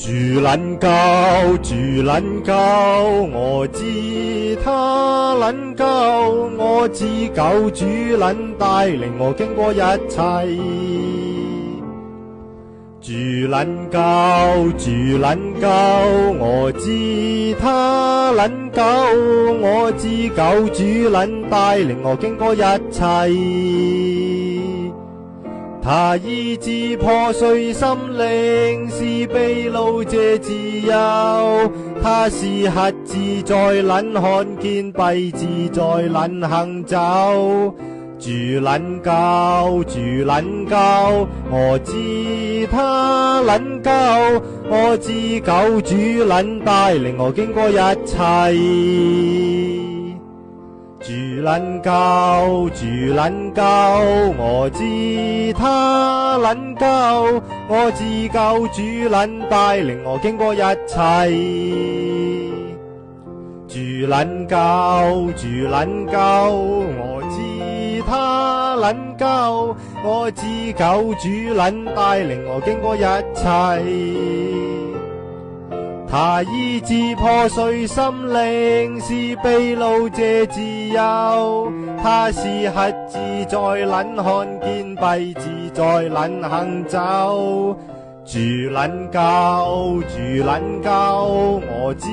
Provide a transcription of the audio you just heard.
主能救，主能救，我知他能救，我知救主能帶領我經過一切。主能救，主能救，我知他能救，我知救主能帶領我經過一切。他醫治破碎心靈，是被擄者自由。他是瞎子再能看見，跛子再能行走。主能救，主能救，我知他能救，我知救主能帶領我經過一切。主能救，主能救，我知他能救，我知救主能帶領我經過一切。主能救，主能救，我知他能救，我知救主能帶領我經過一切。他醫治破碎心靈，是被擄者自由。他是瞎子再能看見，跛子再能行走。主能救，主能救，我知。